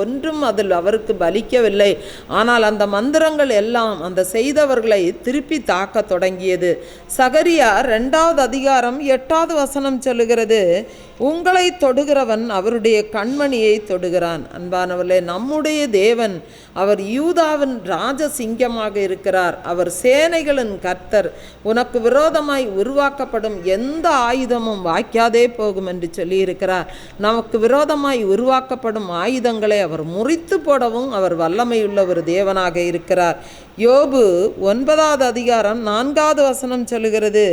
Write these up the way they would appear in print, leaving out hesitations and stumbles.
ஒன்றும் அதில் அவருக்கு பலிக்கவில்லை. ஆனால் அந்த மந்திரங்கள் எல்லாம் அந்த செய்தவர்களை திருப்பி தாக்க தொடங்கியது. சகரியா 2வது அதிகாரம் 8வது வசனம் சொல்லுகிறது, உங்களை தொடுகிறவன் அவருடைய கண்மணியை தொடுகிறான். அன்பானவர்களே, நம்முடைய தேவன் அவர் யூதாவின் ராஜசிங்கமாக இருக்கிறார். அவர் சேனைகளின் கர்த்தர். உனக்கு விரோதமாய் உருவாக்கப்படும் எந்த ஆயுதமும் வாய்க்காதே போகும் என்று சொல்லியிருக்கிறார். நமக்கு விரோதமாய் உருவாக்கப்படும் ஆயுதங்களை அவர் முறித்து போடவும் அவர் வல்லமையுள்ள ஒரு தேவனாக இருக்கிறார். யோபு 9வது அதிகாரம் 4வது வசனம் சொல்லுகிறது,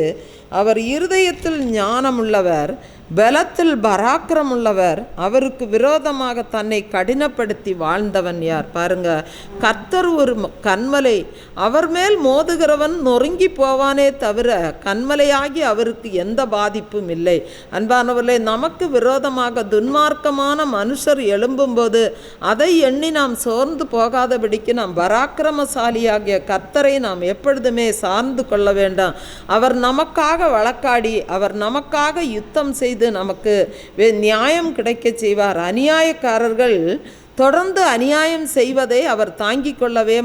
அவர் இருதயத்தில் ஞானமுள்ளவர், பலத்தில் பராக்கிரமுள்ளவர், அவருக்கு விரோதமாக தன்னை கடினப்படுத்தி வாழ்ந்தவன் யார்? பாருங்க, கர்த்தர் ஒரு கண்மலை, அவர் மேல் மோதுகிறவன் நொறுங்கி போவானே தவிர கண்மலையாகி அவருக்கு எந்த பாதிப்பும் இல்லை. அன்பானவர்களே, நமக்கு விரோதமாக துன்மார்க்கமான மனுஷர் எழும்பும்போது அதை எண்ணி நாம் சோர்ந்து போகாதபடிக்கு நாம் பராக்கிரமசாலியாகிய கர்த்தரை நாம் எப்பொழுதுமே சார்ந்து கொள்ள வேண்டாம். அவர் நமக்காக வழக்காடி அவர் நமக்காக யுத்தம் செய்து நமக்கு நியாயம் கிடைக்க செய்வார். அநியாயக்காரர்கள் தொடர்ந்து அநியாயம் செய்வதை அவர் தாங்கிக் கொள்ளவே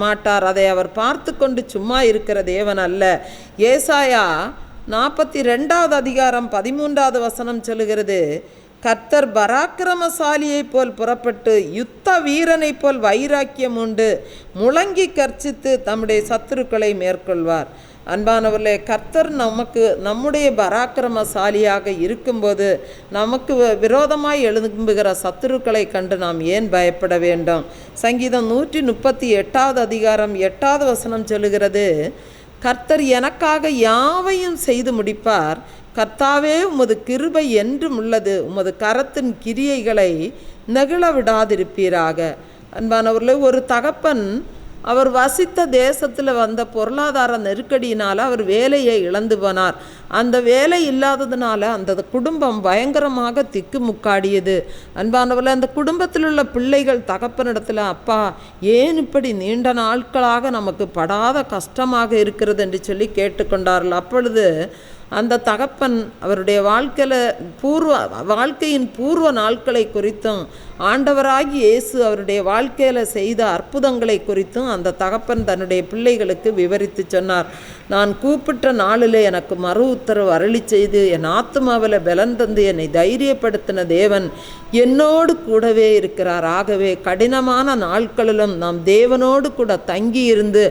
மாட்டார். அதை அவர் பார்த்து கொண்டு சும்மா இருக்கிற தேவன் அல்ல. ஏசாயா 42வது அதிகாரம் 13வது வசனம் சொல்லுகிறது, கர்த்தர் பராக்கிரமசாலியை போல் புறப்பட்டு யுத்த வீரனை போல் வைராக்கியம் உண்டு முழங்கி கர்ச்சித்து தம்முடைய சத்துருக்களை மேற்கொள்வார். அன்பானவர்களே, கர்த்தர் நம்முடைய பராக்கிரமசாலியாக இருக்கும்போது நமக்கு விரோதமாய் எழும்புகிற சத்துருக்களை கண்டு நாம் ஏன் பயப்பட வேண்டும்? சங்கீதம் 138வது அதிகாரம் 8வது வசனம் சொல்லுகிறது, கர்த்தர் எனக்காக யாவையும் செய்து முடிப்பார். கர்த்தாவே, உமது கிருபை என்றும் உள்ளது, உமது கரத்தின் கிரியைகளை நெகிழ விடாதிருப்பீராக. அன்பானவர்களே, ஒரு தகப்பன் அவர் வசித்த தேசத்தில் வந்த பொருளாதார நெருக்கடியினால் அவர் வேலையை இழந்து போனார். அந்த வேலை இல்லாததுனால அந்த குடும்பம் பயங்கரமாக திக்குமுக்காடியது. அன்பானவர்களே, அந்த குடும்பத்தில் உள்ள பிள்ளைகள் தகப்பனிடத்தில், அப்பா ஏன் இப்படி நீண்ட நாட்களாக நமக்கு படாத கஷ்டமாக இருக்கிறது என்று சொல்லி கேட்டுக்கொண்டார்கள். அப்பொழுது அந்த தகப்பன் அவருடைய வாழ்க்கையின் பூர்வ நாட்களை குறித்தும் ஆண்டவராகி இயேசு அவருடைய வாழ்க்கையில் செய்த அற்புதங்களை குறித்தும் அந்த தகப்பன் தன்னுடைய பிள்ளைகளுக்கு விவரித்து சொன்னார். நான் கூப்பிட்ட நாளில் எனக்கு மறு உத்தரவு அருளி செய்து என் ஆத்துமாவில் பலன் தந்து என்னை தைரியப்படுத்தின தேவன் என்னோடு கூடவே இருக்கிறார். ஆகவே கடினமான நாட்களிலும் நாம் தேவனோடு கூட தங்கி இருந்து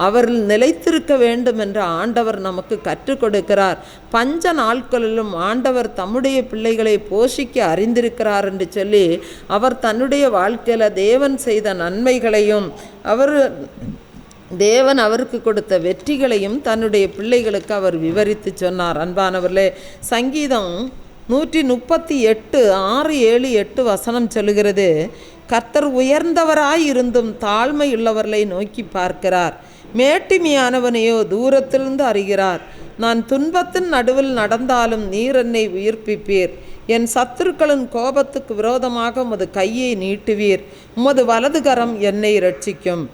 அவரில் நிலைத்திருக்க வேண்டும் என்று ஆண்டவர் நமக்கு கற்றுக் கொடுக்கிறார். பஞ்ச நாட்களிலும் ஆண்டவர் தம்முடைய பிள்ளைகளை போஷிக்க அறிந்திருக்கிறார் என்று சொல்லி அவர் தன்னுடைய வாழ்க்கையில் தேவன் செய்த நன்மைகளையும் தேவன் அவருக்கு கொடுத்த வெற்றிகளையும் தன்னுடைய பிள்ளைகளுக்கு அவர் விவரித்து சொன்னார். அன்பானவர்களே, சங்கீதம் 138 6, 7, 8 வசனம் சொல்லுகிறது, கர்த்தர் உயர்ந்தவராயிருந்தும் தாழ்மை உள்ளவர்களை நோக்கி பார்க்கிறார், மேட்டிமையானவனையோ தூரத்திலிருந்து அறிகிறார். நான் துன்பத்தின் நடுவில் நடந்தாலும் நீர் என்னை உயிர்ப்பிப்பீர். என் சத்துருக்களின் கோபத்துக்கு விரோதமாக உமது கையை நீட்டுவீர். உமது வலதுகரம் என்னை இரட்சிக்கும்.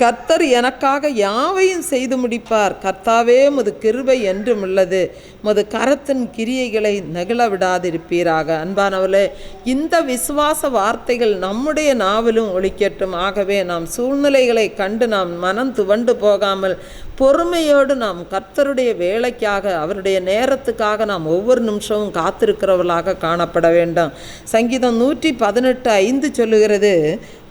கர்த்தர் எனக்காக யாவையும் செய்து முடிப்பார். கர்த்தாவே, உமது கிருபை என்றும் உள்ளது, உமது கரத்தின் கிரியைகளை நெகிழ விடாதிருப்பீராக. அன்பானவர்களே, இந்த விசுவாச வார்த்தைகள் நம்முடைய நாவிலும் ஒலிக்கட்டும். ஆகவே நாம் சூழ்நிலைகளை கண்டு நாம் மனம் துவண்டு போகாமல் பொறுமையோடு நாம் கர்த்தருடைய வேலைக்காக அவருடைய நேரத்துக்காக நாம் ஒவ்வொரு நிமிஷமும் காத்திருக்கிறவர்களாக காணப்பட வேண்டும். சங்கீதம் 118:5 சொல்லுகிறது,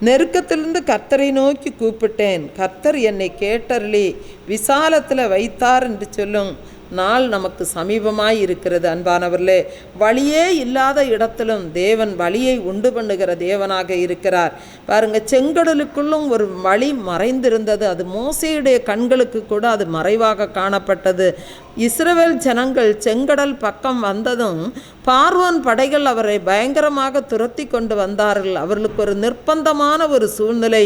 நெருக்கத்திலிருந்து கர்த்தரை நோக்கி கூப்பிட்டேன், கர்த்தர் என்னை கேட்டருளி விசாலத்தில் வைத்தார் என்று சொல்லும் நாள் நமக்கு சமீபமாய் இருக்கிறது. அன்பானவர்களே, வழியே இல்லாத இடத்திலும் தேவன் வழியை உண்டு பண்ணுகிற தேவனாக இருக்கிறார். பாருங்க, செங்கடலுக்குள்ளும் ஒரு வழி மறைந்திருந்தது. அது மோசேயுடைய கண்களுக்கு கூட அது மறைவாக காணப்பட்டது. இஸ்ரவேல் ஜனங்கள் செங்கடல் பக்கம் வந்ததும் பார்வோன் படைகள் அவரை பயங்கரமாக துரத்தி கொண்டு வந்தார்கள். அவர்களுக்கு ஒரு நிர்பந்தமான ஒரு சூழ்நிலை.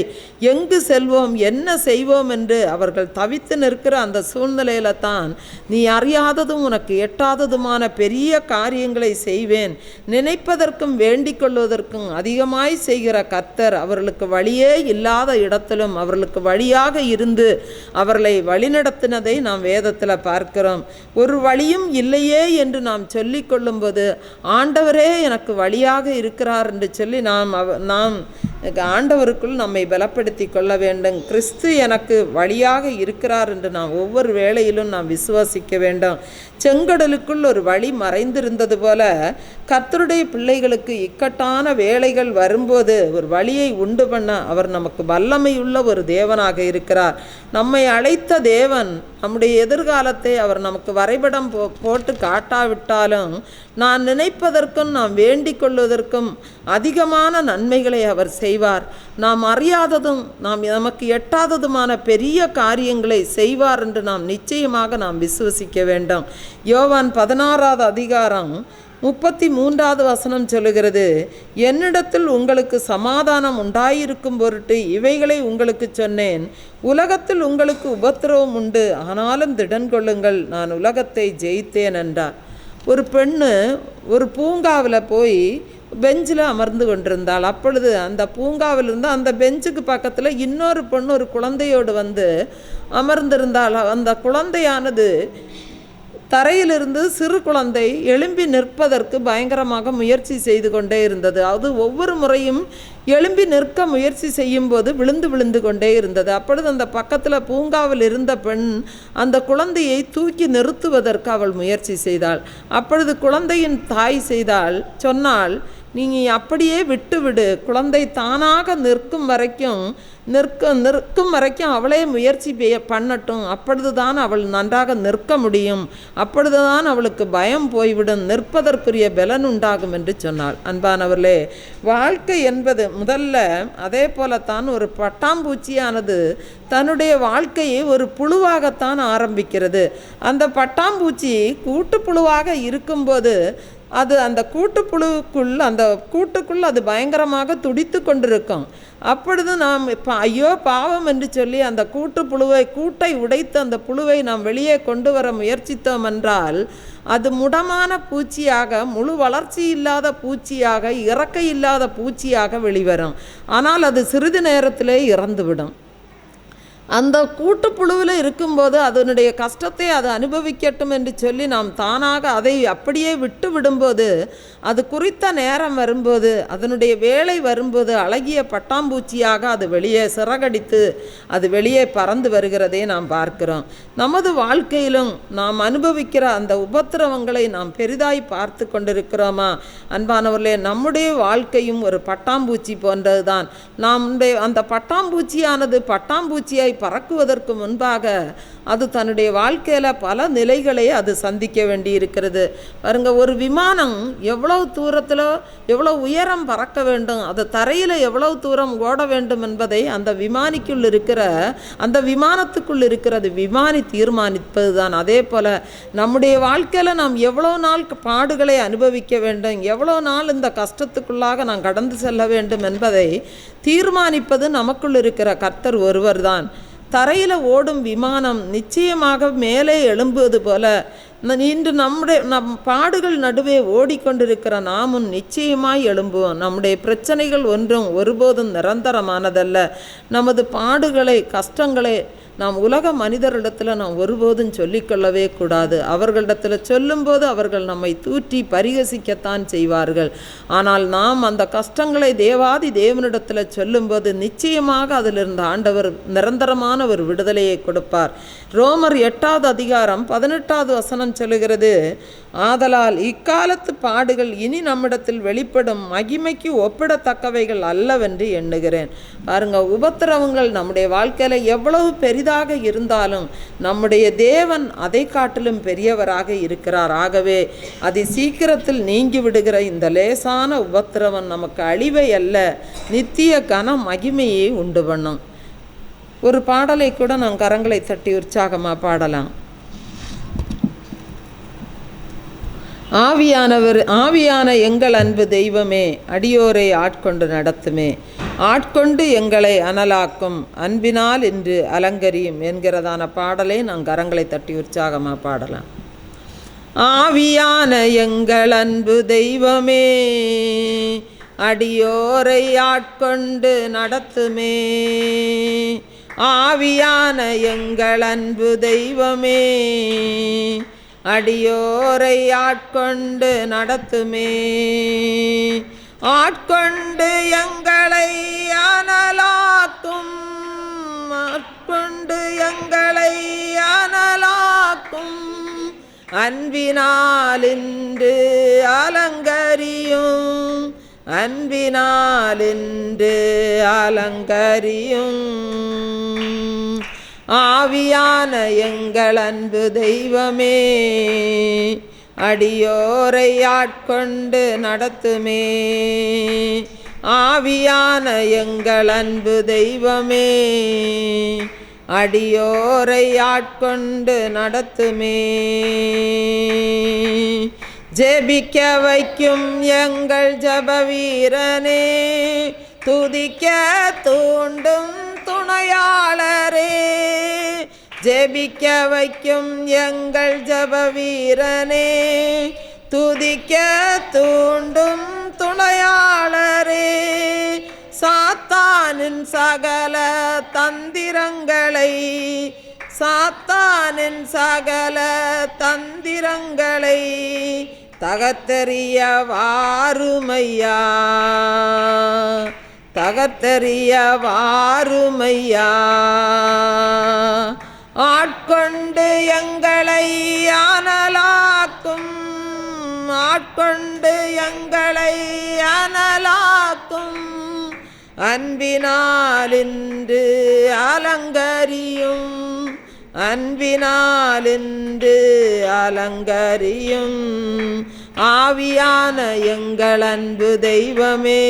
எங்கு செல்வோம், என்ன செய்வோம் என்று அவர்கள் தவித்து நிற்கிற அந்த சூழ்நிலையில தான் நீ அறியாததும் உனக்கு எட்டாததுமான பெரிய காரியங்களை செய்வேன், நினைப்பதற்கும் வேண்டிக் கொள்வதற்கும் அதிகமாய் செய்கிற கர்த்தர் அவர்களுக்கு வழியே இல்லாத இடத்திலும் அவர்களுக்கு வழியாக இருந்து அவர்களை வழிநடத்தினதை நாம் வேதத்தில் பார்க்கிறோம். வேண்டும். ஒரு வழியும் இல்லையே என்று நாம் சொல்லி கொள்ளும்போது ஆண்டவரே எனக்கு வழியாக இருக்கிறார் என்று சொல்லி நாம் ஆண்டவருக்குள் நம்மை பலப்படுத்தி கொள்ள வேண்டும். கிறிஸ்து எனக்கு வழியாக இருக்கிறார் என்று நாம் ஒவ்வொரு வேளையிலும் நாம் விசுவாசிக்க வேண்டும். செங்கடலுக்குள் ஒரு வழி மறைந்திருந்தது போல கர்த்தருடைய பிள்ளைகளுக்கு இக்கட்டான வேளைகள் வரும்போது ஒரு வழியை உண்டு பண்ண அவர் நமக்கு வல்லமையுள்ள ஒரு தேவனாக இருக்கிறார். நம்மை அழைத்த தேவன் நம்முடைய எதிர்காலத்தை அவர் நமக்கு வரைபடம் போட்டு காட்டாவிட்டாலும் நான் நினைப்பதற்கும் நாம் வேண்டிக் கொள்வதற்கும் அதிகமான நன்மைகளை அவர் செய்வார். நாம் அறியாததும் நமக்கு எட்டாததுமான பெரிய காரியங்களை செய்வார் என்று நாம் நிச்சயமாக நாம் விசுவசிக்க வேண்டும். யோவான் 16வது அதிகாரம் 33வது வசனம் சொல்லுகிறது, என்னிடத்தில் உங்களுக்கு சமாதானம் உண்டாயிருக்கும் பொருட்டு இவைகளை உங்களுக்கு சொன்னேன். உலகத்தில் உங்களுக்கு உபத்திரவம் உண்டு, ஆனாலும் திடன் கொள்ளுங்கள், நான் உலகத்தை ஜெயித்தேன் என்றார். ஒரு பெண்ணு ஒரு பூங்காவில் போய் பெஞ்சில் அமர்ந்து கொண்டிருந்தாள். அப்பொழுது அந்த பூங்காவிலிருந்து அந்த பெஞ்சுக்கு பக்கத்தில் இன்னொரு பொண்ணு ஒரு குழந்தையோடு வந்து அமர்ந்திருந்தாள். அந்த குழந்தையானது தரையிலிருந்து சிறு குழந்தை எழும்பி நிற்பதற்கு பயங்கரமாக முயற்சி செய்து கொண்டே இருந்தது. அது ஒவ்வொரு முறையும் எழும்பி நிற்க முயற்சி செய்யும் போது விழுந்து கொண்டே இருந்தது. அப்பொழுது அந்த பக்கத்தில் பூங்காவில் இருந்த பெண் அந்த குழந்தையை தூக்கி நிறுத்துவதற்கு அவள் முயற்சி செய்தாள். அப்பொழுது குழந்தையின் தாய் சொன்னாள், நீங்கள் அப்படியே விட்டுவிடு, குழந்தை தானாக நிற்கும் வரைக்கும் அவளே முயற்சி பண்ணட்டும், அப்பொழுதுதான் அவள் நன்றாக நிற்க முடியும், அப்பொழுதுதான் அவளுக்கு பயம் போய்விடும், நிற்பதற்குரிய பலன் உண்டாகும் என்று சொன்னாள். அன்பானவர்களே, வாழ்க்கை என்பது முதல்ல அதே போலத்தான் ஒரு பட்டாம்பூச்சியானது தன்னுடைய வாழ்க்கையை ஒரு புழுவாகத்தான் ஆரம்பிக்கிறது. அந்த பட்டாம்பூச்சி கூட்டுப்புழுவாக இருக்கும்போது அந்த கூட்டுக்குள் அது பயங்கரமாக துடித்து கொண்டிருக்கும். அப்பொழுது நாம் ஐயோ பாவம் என்று சொல்லி அந்த கூட்டை உடைத்து அந்த புழுவை நாம் வெளியே கொண்டு வர முயற்சித்தோம் என்றால் அது முடமான பூச்சியாக, முழு வளர்ச்சி இல்லாத பூச்சியாக, இறக்கை இல்லாத பூச்சியாக வெளிவரும். ஆனால் அது சிறிது நேரத்திலே இறந்துவிடும். அந்த கூட்டுப்புழுவில் இருக்கும்போது அதனுடைய கஷ்டத்தை அது அனுபவிக்கட்டும் என்று சொல்லி நாம் தானாக அதை அப்படியே விட்டு விடும்போது அது குறித்த நேரம் வரும்போது, அதனுடைய வேலை வரும்போது அழகிய பட்டாம்பூச்சியாக அது வெளியே சிறகடித்து அது வெளியே பறந்து வருகிறதை நாம் பார்க்கிறோம். நமது வாழ்க்கையிலும் நாம் அனுபவிக்கிற அந்த உபத்திரவங்களை நாம் பெரிதாய் பார்த்து கொண்டிருக்கிறோமா? அன்பானவர்களே, நம்முடைய வாழ்க்கையும் ஒரு பட்டாம்பூச்சி போன்றது தான். அந்த பட்டாம்பூச்சியானது பட்டாம்பூச்சியாய் பறக்குவதற்கு முன்பாக அது தன்னுடைய வாழ்க்கையில் பல நிலைகளை அது சந்திக்க வேண்டி இருக்கிறது. பாருங்க, ஒரு விமானம் எவ்வளவு உயரம் பறக்க வேண்டும், அது தரையில் எவ்வளவு தூரம் ஓட வேண்டும் என்பதை அந்த விமானத்துக்குள் இருக்கிறது விமானி தீர்மானிப்பது தான். அதே போல நம்முடைய வாழ்க்கையில் நாம் எவ்வளோ நாள் பாடுகளை அனுபவிக்க வேண்டும், எவ்வளோ நாள் இந்த கஷ்டத்துக்குள்ளாக நாம் கடந்து செல்ல வேண்டும் என்பதை தீர்மானிப்பது நமக்குள் இருக்கிற கர்த்தர் ஒருவர் தான். தரையில் ஓடும் விமானம் நிச்சயமாக மேலே எழும்புவது போல இன்று நம் பாடுகள் நடுவே ஓடிக்கொண்டிருக்கிற நாமும் நிச்சயமாய் எழும்புவோம். நம்முடைய பிரச்சனைகள் ஒன்றும் ஒருபோதும் நிரந்தரமானதல்ல. நமது பாடுகளை, கஷ்டங்களை நாம் உலக மனிதரிடத்தில் நாம் ஒருபோதும் சொல்லிக்கொள்ளவே கூடாது. அவர்களிடத்தில் சொல்லும்போது அவர்கள் நம்மை தூற்றி பரிகசிக்கத்தான் செய்வார்கள். ஆனால் நாம் அந்த கஷ்டங்களை தேவாதி தேவனிடத்தில் சொல்லும்போது நிச்சயமாக அதிலிருந்து ஆண்டவர் நிரந்தரமான ஒரு விடுதலையை கொடுப்பார். ரோமர் 8வது அதிகாரம் 18வது வசனம் சொல்லுகிறது, ஆதலால் இக்காலத்து பாடுகள் இனி நம்மிடத்தில் வெளிப்படும் மகிமைக்கு ஒப்பிடத்தக்கவைகள் அல்லவென்று எண்ணுகிறேன். பாருங்க, உபத்திரவங்கள் நம்முடைய வாழ்க்கையில் எவ்வளவு பெரிதாக இருந்தாலும் நம்முடைய தேவன் அதை காட்டிலும் பெரியவராக இருக்கிறார். ஆகவே அதை சீக்கிரத்தில் நீங்கி விடுகிற இந்த லேசான உபத்திரவம் நமக்கு அழிவை அல்ல, நித்திய கன மகிமையை உண்டு பண்ணும். ஒரு பாடலை கூட நாம் கரங்களை தட்டி உற்சாகமாக பாடலாம். ஆவியான எங்கள் அன்பு தெய்வமே, அடியோரை ஆட்கொண்டு நடத்துமே, ஆட்கொண்டு எங்களை அனலாக்கும், அன்பினால் இன்று அலங்கரியும் என்கிறதான பாடலை நாம் கரங்களை தட்டி உற்சாகமாக பாடலாம். ஆவியான எங்கள் அன்பு தெய்வமே, அடியோரை ஆட்கொண்டு நடத்துமே, ஆவியான எங்கள் அன்பு தெய்வமே, அடியோரை ஆட்கொண்டு நடத்துமே. ஆட்கொண்டு எங்களை அனலாக்கும், ஆட்கொண்டு எங்களை அனலாக்கும், அன்பினாலின்று அலங்கரியும், அன்பினாலின்று அலங்கரியும். ஆவியான எங்கள் அன்பு தெய்வமே, அடியோரை ஆட்கொண்டு நடத்துமே. ஆவியான எங்கள் அன்பு தெய்வமே, அடியோரை ஆட்கொண்டு நடத்துமே. ஜெபிக்க வைக்கும் எங்கள் ஜபவீரனே, துதிக்க தூண்டும் துணையாளரே. ஜெபிக்க வைக்கும் எங்கள் ஜபவீரனே, துதிக்க தூண்டும் துணையாளரே. சாத்தானின் சகல தந்திரங்களை, சாத்தானின் சகல தந்திரங்களை தகர்த்தெறிய வாருமையா, தகர்த்தெறிய வாருமையா. ஆட்கொண்டு எங்களை அனலாக்கும், ஆட்கொண்டு எங்களை அனலாக்கும், அன்பினாலின்று அலங்கரியும், அன்பினாலின்று அலங்கரியும். ஆவியான எங்கள் அன்பு தெய்வமே,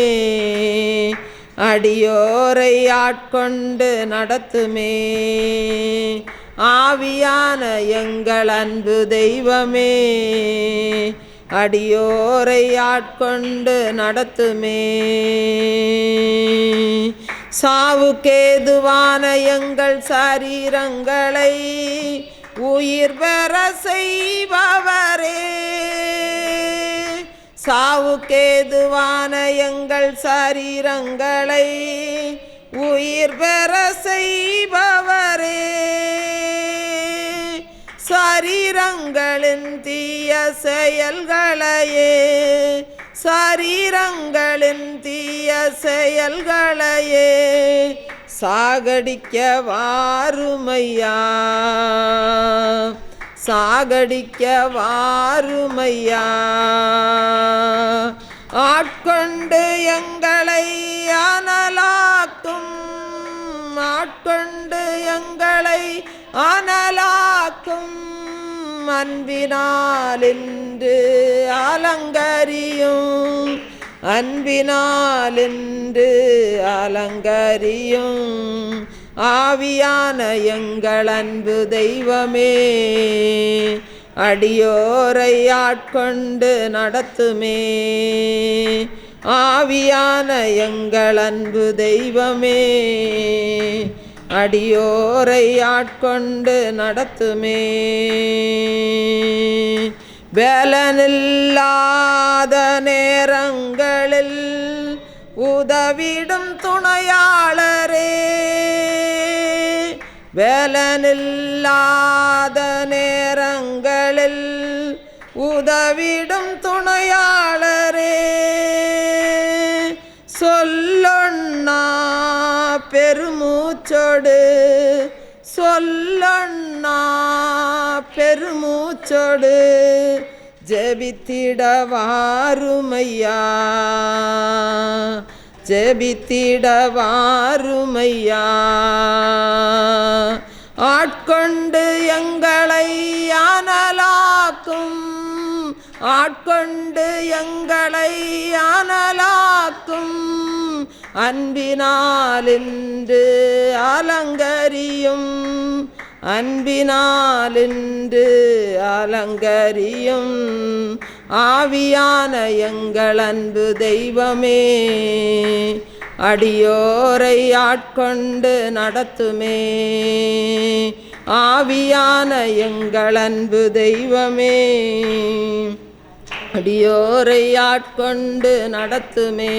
அடியோரை ஆட்கொண்டு நடத்துமே. ஆவியான எங்கள் அன்பு தெய்வமே, அடியோரை ஆட்கொண்டு நடத்துமே. சாவுக்கேதுவான எங்கள் சரீரங்களை உயிர் பெற செய்பவரே, சாவுக்கேதுவான எங்கள் சரீரங்களை உயிர் பெற செய்பவரே. சரீரங்களின் தீய செயல்களையே, சரீரங்களின் தீய செயல்களையே சாகடிக்க வாருமையா, சாகடிக்க வாருமையா. ஆட்கொண்டு எங்களை அனலாக்கும், ஆட்கொண்டு எங்களை அனலாக்கும், அன்பினாலின்று அலங்கரியும், அன்பினாலின்று அலங்கரியும். ஆவியான எங்கள் அன்பு தெய்வமே, அடியோரை ஆட்கொண்டு நடத்துமே. ஆவியான எங்கள் அன்பு தெய்வமே, அடியோரை ஆட்கொண்டு நடத்துமே. பலனில்லாத நேரங்களில் உதவிடும் துணையாளரே, பலனில்லாத நேரங்களில் உதவிடும் துணையாளரே. சொல்லொண்ணா பெருமூச்சோடு, சொல்லொண்ணா பெருமூச்சோடு ஜெபித்திட வாருமையா, ஜெபித்திட வாருமையா. ஆட்கொண்டு எங்களை அனலாக்கும், ஆட்கொண்டு எங்களை அனலாக்கும், அன்பினாலின்று அலங்கரியும், அன்பினாலின்று அலங்கரியும். ஆவியான எங்கள் அன்பு தெய்வமே, அடியோரை ஆட்கொண்டு நடத்துமே. ஆவியான எங்கள் அன்பு தெய்வமே, அடியோரை ஆட்கொண்டு நடத்துமே.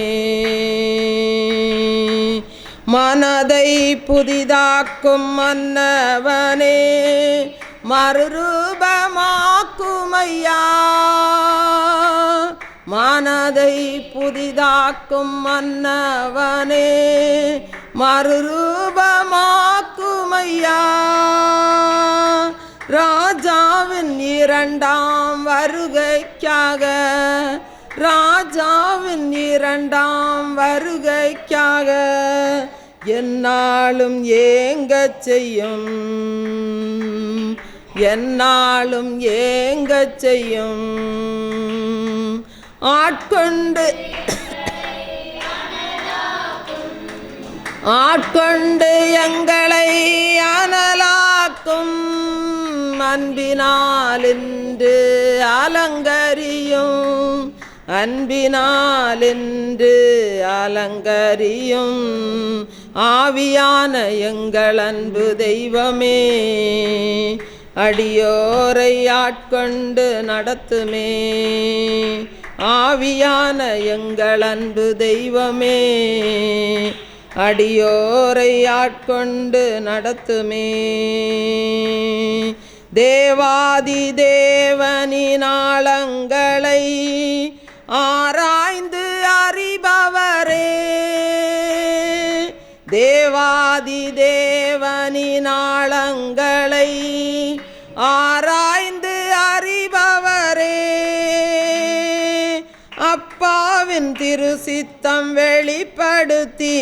மனதை புதிதாக்கும் மன்னவனே, மறுரூபமாக்குபவரே, ஐயா. மனதை புதிதாக்கும் மன்னவனே மறுரூபமாக்கும் ஐயா. ராஜாவின் இரண்டாம் வருகைக்காக, ராஜாவின் இரண்டாம் வருகைக்காக என்னாலும் ஏங்கச் செய்யும், என்னாலும் ஏங்கச் செய்யும். ஆட்கொண்டு ஆட்கொண்டு எங்களை அனலாக்கும் அன்பினால் இன்று அலங்கரியும், அன்பினால் இன்று அலங்கரியும். ஆவியான எங்கள் அன்பு தெய்வமே அடியோரை ஆட்கொண்டு நடத்துமே. ஆவியான எங்கள் அன்பு தெய்வமே அடியோரை ஆட்கொண்டு நடத்துமே. தேவாதி தேவனின் ஆழங்களை ஆராய்ந்து அறிபவரே, தேவாதி தேவனின் ஆழங்களை ஆராய்ந்து அறிபவரே, அப்பாவின் திருசித்தம் வெளிப்படுத்தி,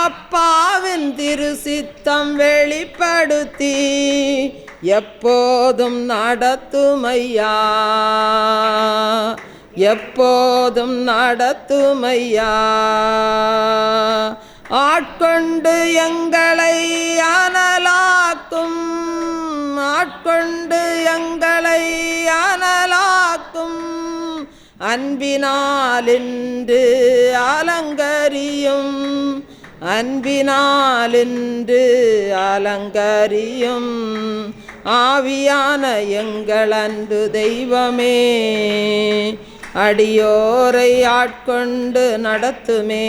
அப்பாவின் திருசித்தம் வெளிப்படுத்தி எப்போதும் நடத்துமையா, எப்போதும் நடத்துமையா. ஆட்கொண்டு எங்களை அனலாக்கும், ஆட்கொண்டு எங்களை அனலாக்கும் அன்பினால் இன்று அலங்கரியும், அன்பினால் இன்று அலங்கரியும். ஆவியான எங்கள் அன்பு தெய்வமே அடியோரை ஆட்கொண்டு நடத்துமே.